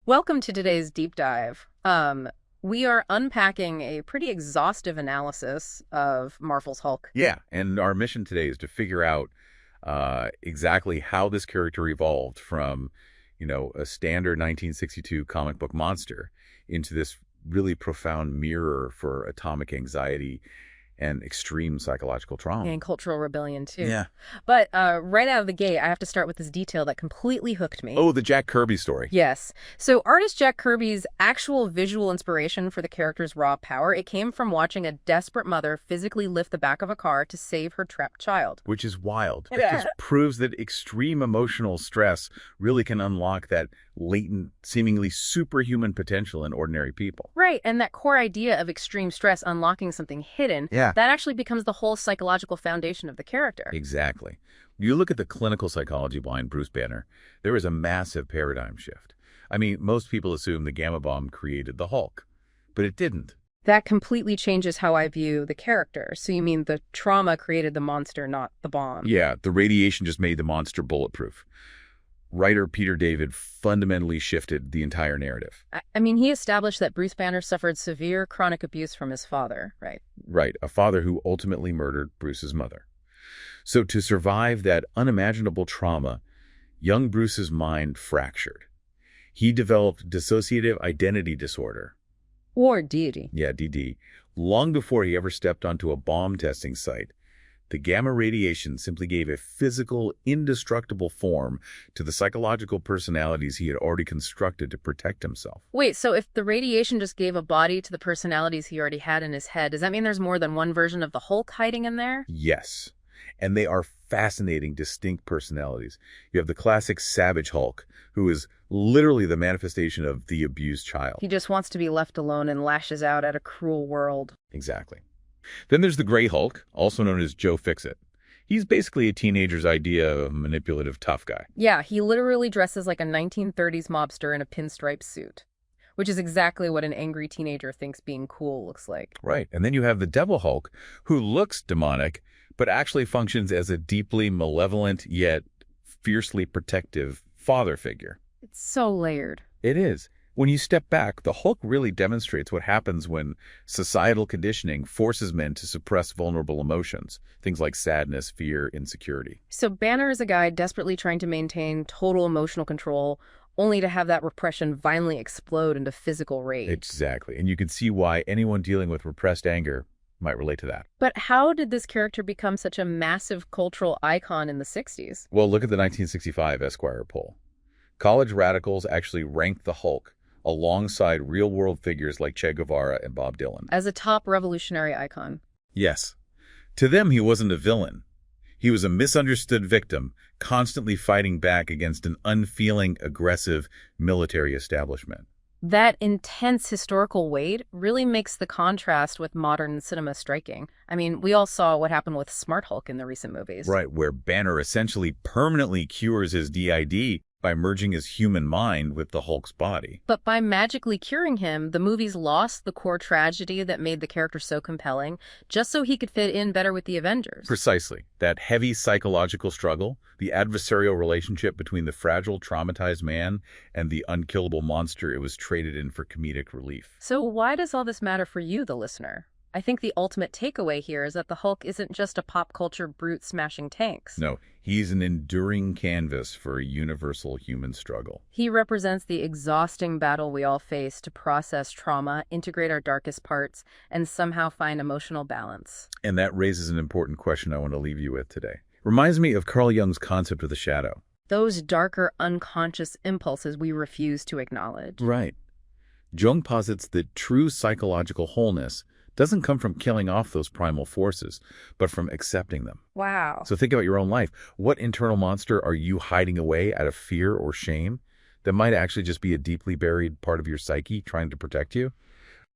Welcome to today's deep dive. We are unpacking a pretty exhaustive analysis of Marvel's Hulk. Yeah, and our mission today is to figure out exactly how this character evolved from, a standard 1962 comic book monster into this really profound mirror for atomic anxiety and extreme psychological trauma. And cultural rebellion, too. Yeah. But right out of the gate, I have to start with this detail that completely hooked me. Oh, the Jack Kirby story. Yes. So artist Jack Kirby's actual visual inspiration for the character's raw power, it came from watching a desperate mother physically lift the back of a car to save her trapped child. Which is wild. It Yeah. just proves that extreme emotional stress really can unlock that latent, seemingly superhuman potential in ordinary people. Right, and that core idea of extreme stress unlocking something hidden, Yeah. that actually becomes the whole psychological foundation of the character. Exactly. You look at the clinical psychology behind Bruce Banner, there is a massive paradigm shift. I mean, most people assume the gamma bomb created the Hulk, but it didn't. That completely changes how I view the character. So you mean the trauma created the monster, not the bomb? Yeah, the radiation just made the monster bulletproof. Writer Peter David fundamentally shifted the entire narrative. I mean, he established that Bruce Banner suffered severe chronic abuse from his father, right? Right, a father who ultimately murdered Bruce's mother. So to survive that unimaginable trauma, young Bruce's mind fractured. He developed dissociative identity disorder. Or deity. Yeah, DD. Long before he ever stepped onto a bomb testing site, the gamma radiation simply gave a physical, indestructible form to the psychological personalities he had already constructed to protect himself. Wait, so if the radiation just gave a body to the personalities he already had in his head, does that mean there's more than one version of the Hulk hiding in there? Yes. And they are fascinating, distinct personalities. You have the classic Savage Hulk, who is literally the manifestation of the abused child. He just wants to be left alone and lashes out at a cruel world. Exactly. Then there's the Gray Hulk, also known as Joe Fixit. He's basically a teenager's idea of a manipulative tough guy. Yeah, he literally dresses like a 1930s mobster in a pinstripe suit, which is exactly what an angry teenager thinks being cool looks like. Right. And then you have the Devil Hulk, who looks demonic, but actually functions as a deeply malevolent yet fiercely protective father figure. It's so layered. It is. When you step back, the Hulk really demonstrates what happens when societal conditioning forces men to suppress vulnerable emotions, things like sadness, fear, insecurity. So Banner is a guy desperately trying to maintain total emotional control, only to have that repression violently explode into physical rage. Exactly. And you can see why anyone dealing with repressed anger might relate to that. But how did this character become such a massive cultural icon in the 60s? Well, look at the 1965 Esquire poll. College radicals actually ranked the Hulk alongside real-world figures like Che Guevara and Bob Dylan. As a top revolutionary icon. Yes. To them, he wasn't a villain. He was a misunderstood victim, constantly fighting back against an unfeeling, aggressive military establishment. That intense historical weight really makes the contrast with modern cinema striking. I mean, we all saw what happened with Smart Hulk in the recent movies. Right, where Banner essentially permanently cures his DID by merging his human mind with the Hulk's body. But by magically curing him, the movies lost the core tragedy that made the character so compelling, just so he could fit in better with the Avengers. Precisely. That heavy psychological struggle, the adversarial relationship between the fragile, traumatized man and the unkillable monster it was traded in for comedic relief. So why does all this matter for you, the listener? I think the ultimate takeaway here is that the Hulk isn't just a pop culture brute smashing tanks. No, he's an enduring canvas for a universal human struggle. He represents the exhausting battle we all face to process trauma, integrate our darkest parts, and somehow find emotional balance. And that raises an important question I want to leave you with today. Reminds me of Carl Jung's concept of the shadow. Those darker, unconscious impulses we refuse to acknowledge. Right. Jung posits that true psychological wholeness doesn't come from killing off those primal forces, but from accepting them. Wow. So think about your own life. What internal monster are you hiding away out of fear or shame that might actually just be a deeply buried part of your psyche trying to protect you?